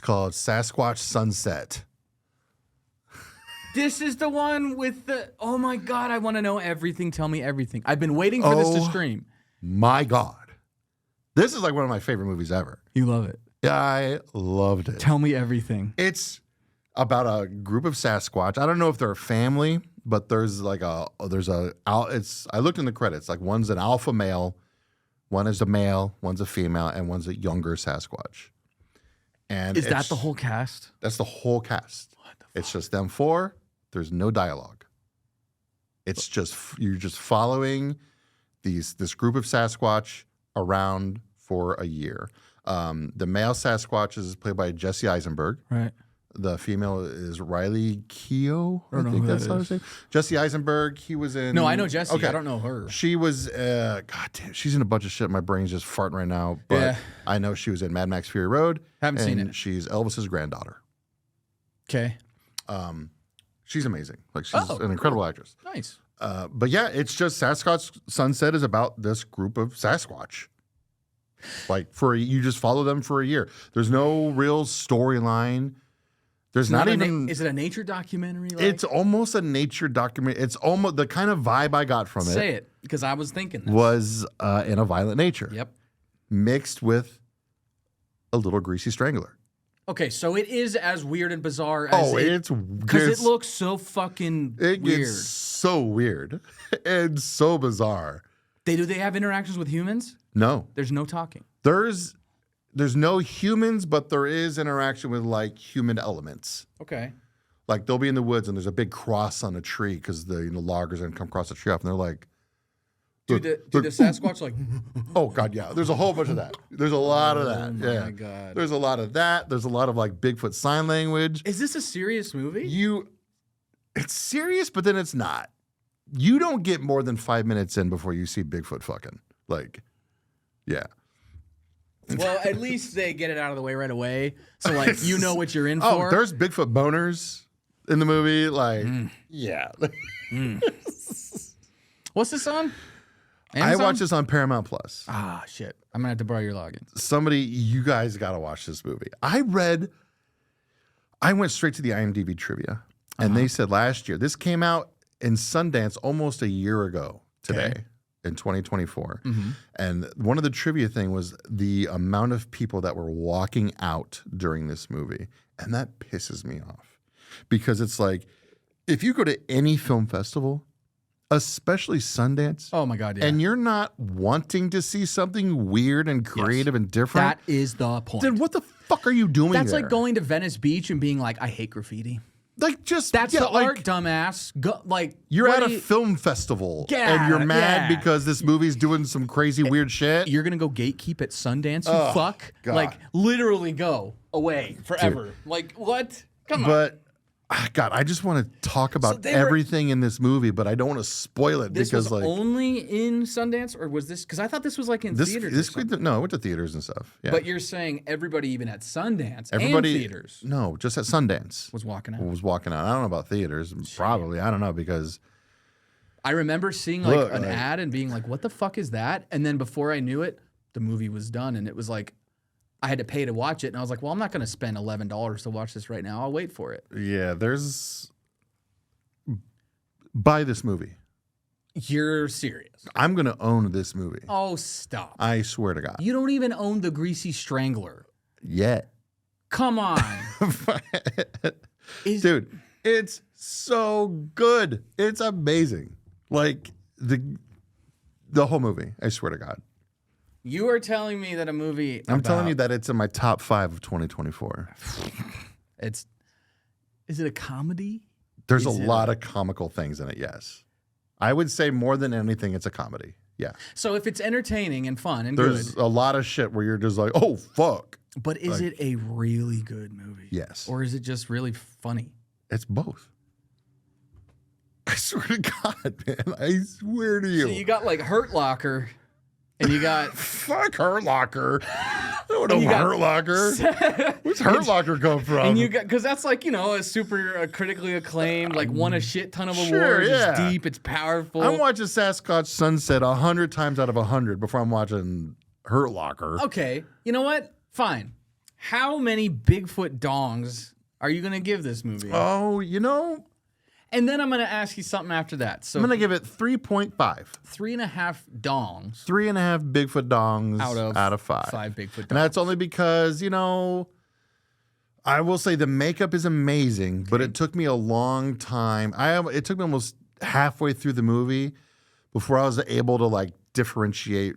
called Sasquatch Sunset. This is the one with the... Oh, my God. I want to know everything. Tell me everything. I've been waiting for this to stream. My God. This is like one of my favorite movies ever. You love it. I loved it. Tell me everything. It's about a group of Sasquatch. I don't know if they're a family, but I looked in the credits. Like one's an alpha male, one is a male, one's a female, and one's a younger Sasquatch. And is that the whole cast? That's the whole cast. What the fuck? It's just them four. There's no dialogue. It's just you're just following this group of Sasquatch around for a year. The male Sasquatch is played by Jesse Eisenberg. Right. The female is Riley Keough. I think that's how to say. Jesse Eisenberg. He was in. No, I know Jesse. Okay. I don't know her. She was. God damn, she's in a bunch of shit. My brain's just farting right now. But yeah. I know she was in Mad Max Fury Road. Haven't seen it. She's Elvis's granddaughter. Okay. She's amazing. Like she's an incredible actress. Nice. But yeah, it's just Sasquatch Sunset is about this group of Sasquatch. Like you just follow them for a year. There's no real storyline. There's not even. Is it a nature documentary? It's almost a nature documentary. It's almost the kind of vibe I got from it. Say it, because I was thinking this. Was in a violent nature. Yep. Mixed with a little greasy strangler. Okay, so it is as weird and bizarre as it's because it looks so fucking weird. It's so weird and so bizarre. Do they have interactions with humans? No. There's no talking. There's no humans, but there is interaction with like human elements. Okay. Like they'll be in the woods and there's a big cross on a tree because the loggers are gonna come across the tree off and they're like, do the Sasquatch like? Oh God, yeah. There's a whole bunch of that. There's a lot of that. Oh my God. There's a lot of that. There's a lot of like Bigfoot sign language. Is this a serious movie? It's serious, but then it's not. You don't get more than 5 minutes in before you see Bigfoot fucking. Like, yeah. Well, at least they get it out of the way right away. So like you know what you're in for. Oh, there's Bigfoot boners in the movie. Like, yeah. What's this on? I Amazon? watched this on Paramount Plus. Ah, shit. I'm gonna have to borrow your login. You guys gotta watch this movie. I went straight to the IMDb trivia, and they said last year, this came out in Sundance almost a year ago today. Okay. In 2024. And one of the trivia thing was the amount of people that were walking out during this movie. And that pisses me off because it's like, if you go to any film festival, especially Sundance. Oh my God, yeah. And you're not wanting to see something weird and creative and different. That is the point. Then what the fuck are you doing That's there? like going to Venice Beach and being like, I hate graffiti. Like just that's the art, dumbass. You're at a film festival and you're mad because this movie's doing some crazy weird shit. You're gonna go gatekeep at Sundance, you fuck. God. Like literally go away forever. Dude. Like what? Come on. But God, I just want to talk about everything in this movie, but I don't want to spoil it this because was only in Sundance, or was this? Because I thought this was like in theaters. No, I went to theaters and stuff. Yeah. But you're saying everybody, even at Sundance, and theaters, no, just at Sundance, was walking out. I don't know about theaters. Probably, I don't know because I remember seeing like an ad and being like, "What the fuck is that?" And then before I knew it, the movie was done, and it was like, I had to pay to watch it, and I was like, well, I'm not going to spend $11 to watch this right now. I'll wait for it. Yeah, buy this movie. You're serious? I'm going to own this movie. Oh, stop. I swear to God. You don't even own the Greasy Strangler. Yet. Come on. Dude, it's so good. It's amazing. Like, the whole movie, I swear to God. You are telling me that a movie... I'm telling you that it's in my top 5 of 2024. Is it a comedy? There's a lot of comical things in it, yes. I would say more than anything, it's a comedy. Yeah. So if it's entertaining and fun and there's a lot of shit where you're just like, oh, fuck. But is it a really good movie? Yes. Or is it just really funny? It's both. I swear to God, man. I swear to you. So you got like Hurt Locker... And you got fuck Hurt Locker. I don't know Hurt Locker. Where's Hurt Locker come from? And you got because that's like a super critically acclaimed, like won a shit ton of awards. Yeah. It's deep, it's powerful. I'm watching Sasquatch Sunset 100 times out of 100 before I'm watching Hurt Locker. Okay, you know what? Fine. How many Bigfoot dongs are you going to give this movie? Oh, And then I'm going to ask you something after that. So I'm going to give it 3.5. 3.5 dongs. 3.5 Bigfoot dongs out of 5. 5 Bigfoot dongs. And that's only because, I will say the makeup is amazing, but it took me a long time. It took me almost halfway through the movie before I was able to differentiate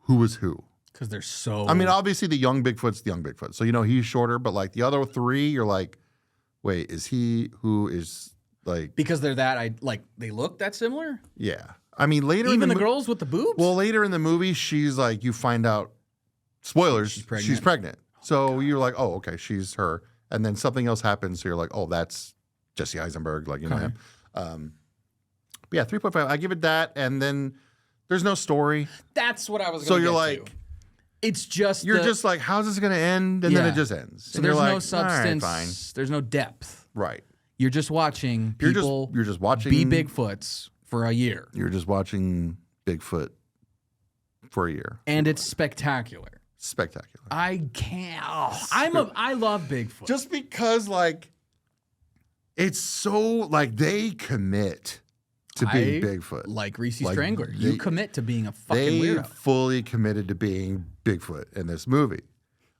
who was who. Because they're so... I mean, obviously the young Bigfoot's the young Bigfoot. So, he's shorter, but the other 3, you're like, wait, is he who is... because they're that they look that similar? Yeah. I mean, later even the girls with the boobs? Well, later in the movie, she's you find out, spoilers, she's pregnant. So you're like, oh, okay, she's her. And then something else happens, so you're like, oh, that's Jesse Eisenberg, know him. But yeah, 3.5. I give it that, and then there's no story. That's what I was going to So you're like... to. It's just You're just like, how's this going to end? And then it just ends. So and there's no like, substance. All right, fine. There's no depth. Right. You're just watching people you're just watching be Bigfoots for a year. You're just watching Bigfoot for a year. And it's spectacular. Spectacular. I can't. I love Bigfoot. Just because it's so they commit to being Bigfoot. Like Reese Strangler. You commit to being a fucking weirdo. They fully committed to being Bigfoot in this movie.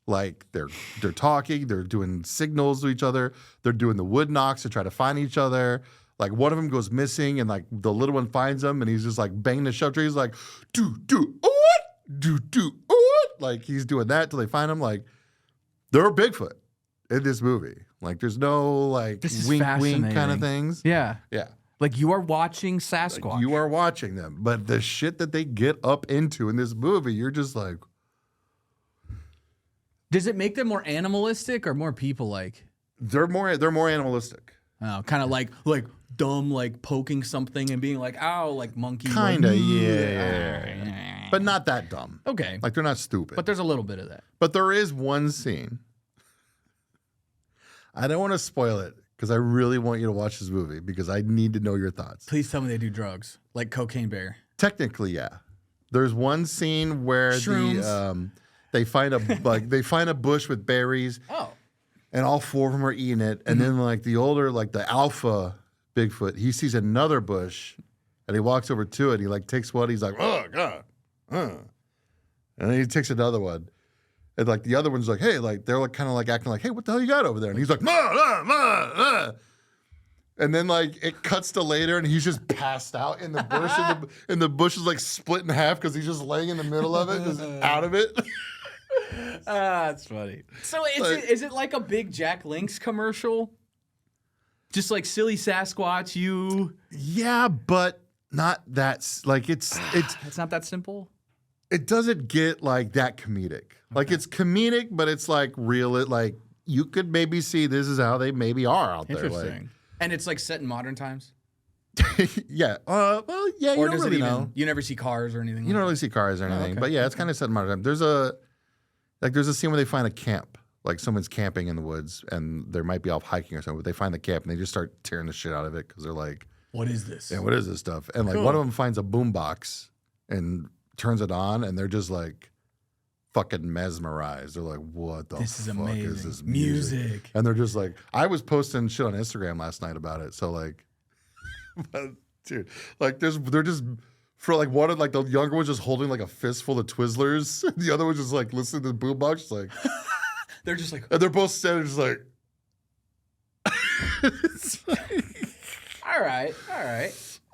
They're talking, they're doing signals to each other, they're doing the wood knocks to try to find each other. One of them goes missing, and the little one finds him, and he's just banging the shove tree. He's like, do what? He's doing that till they find him. They're Bigfoot in this movie. There's no wink kind of things. Yeah. Yeah. You are watching Sasquatch. You are watching them, but the shit that they get up into in this movie, you're just like. Does it make them more animalistic or more people-like? They're more animalistic. Oh, kind of like dumb, poking something and being like, ow, monkey. Kinda, yeah. But not that dumb. Okay. They're not stupid. But there's a little bit of that. But there is one scene. I don't want to spoil it because I really want you to watch this movie because I need to know your thoughts. Please tell me they do drugs, like Cocaine Bear. Technically, yeah. There's one scene where they find a bush with berries. Oh. And all 4 of them are eating it. And then the older, the alpha Bigfoot, he sees another bush and he walks over to it. He takes one. He's like, oh, God. And then he takes another one. And the other one's like, hey, they're kind of acting like, hey, what the hell you got over there? And he's like, ma. And then it cuts to later and he's just passed out in the bush. And the bush is split in half because he's just laying in the middle of it, just out of it. That's funny. So is it like a big Jack Link's commercial? Just silly Sasquatch, you... Yeah, but not that... it's not that simple? It doesn't get that comedic. Okay. It's comedic, but it's real. You could maybe see this is how they maybe are out there. Interesting. And it's set in modern times? Yeah. Well, yeah, or you don't really know. You never see cars or anything? You don't really see cars or anything. Okay. But yeah, it's kind of set in modern times. There's a scene where they find a camp. Someone's camping in the woods and they might be off hiking or something, but they find the camp and they just start tearing the shit out of it because they're like, what is this? Yeah, what is this stuff? And cool. One of them finds a boombox and turns it on and they're just fucking mesmerized. They're like, what the fuck is this music? And they're just I was posting shit on Instagram last night about it. So but, dude, they're just for one of the younger one's just holding a fistful of Twizzlers. The other one's just listening to the boombox, they're just and they're both standing just all right.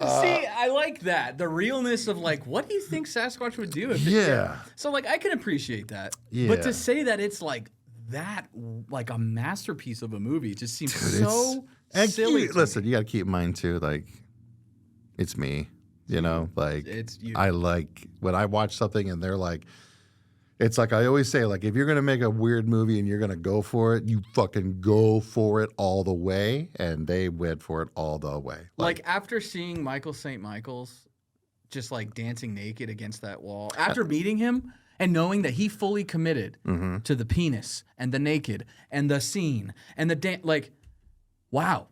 See, I like that. The realness of what do you think Sasquatch would do if So I can appreciate that. Yeah. But to say that it's that a masterpiece of a movie just seems so silly. Listen, you got to keep in mind too, it's me. It's you. I when I watch something and they're it's I always say, if you're going to make a weird movie and you're going to go for it, you fucking go for it all the way. And they went for it all the way. After seeing Michael St. Michael's just dancing naked against that wall, after meeting him and knowing that he fully committed to the penis and the naked and the scene and the dance, wow.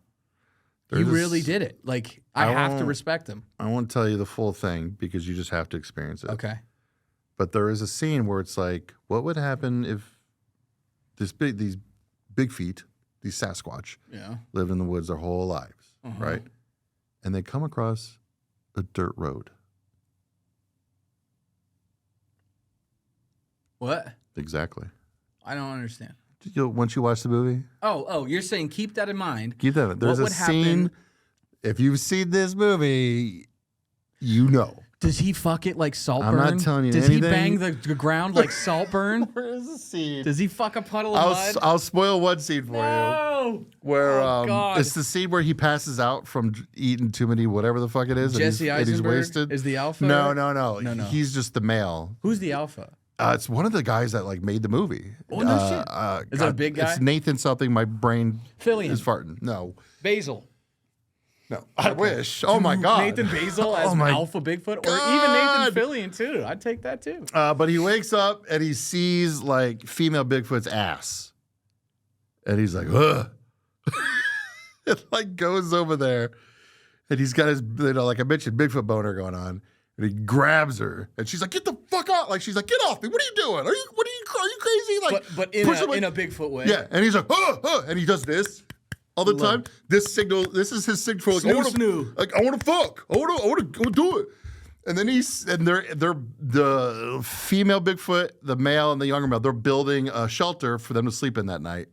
He really did it. I have to respect him. I won't tell you the full thing because you just have to experience it. Okay. But there is a scene where it's what would happen if these big feet, these Sasquatch, live in the woods their whole lives, right? And they come across a dirt road. What? Exactly. I don't understand. Once you watch the movie? Oh, you're saying keep that in mind. Keep that. There's a scene. If you've seen this movie, you know. Does he fuck it like Saltburn? I'm not telling you Does anything. Does he bang the ground like Saltburn? Where is the scene? Does he fuck a puddle of mud? I'll spoil one scene for you. Where it's the scene where he passes out from eating too many whatever the fuck it is. Jesse and he's wasted. Is the alpha? No. He's just the male. Who's the alpha? It's one of the guys that like made the movie. Oh no shit! Is it a big guy? It's Nathan something. My brain Fillion is farting. No. Basil. No, I wish. Oh my god, Nathan Basil as Alpha Bigfoot, or even Nathan Fillion too. I'd take that too. But he wakes up and he sees like female Bigfoot's ass, and he's like, ugh. It like goes over there, and he's got his, like I mentioned, Bigfoot boner going on, and he grabs her, and she's like, "Get the fuck out!" Like she's like, "Get off me! What are you doing? Are you crazy?" Like, but in a Bigfoot way. Yeah, and he's like, and he does this. All the time. This is his signal for like, I want to fuck. I want to do it. And then they're the female Bigfoot, the male and the younger male, they're building a shelter for them to sleep in that night.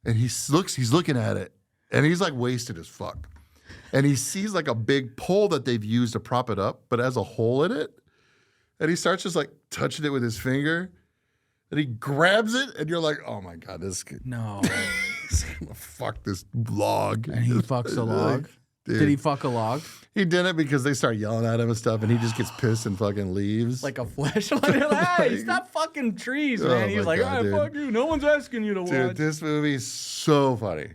And he's looking at it, and he's like wasted as fuck. And he sees like a big pole that they've used to prop it up, but it has a hole in it. And he starts just like touching it with his finger. And he grabs it, and you're like, oh my God, this kid. No. He's gonna fuck this log. And he fucks a log? Dude. Did he fuck a log? He didn't because they start yelling at him and stuff, and he just gets pissed and fucking leaves. Like a flashlight. Hey, stop fucking trees, man. He was like, fuck you. No one's asking you to watch. Dude, this movie's so funny.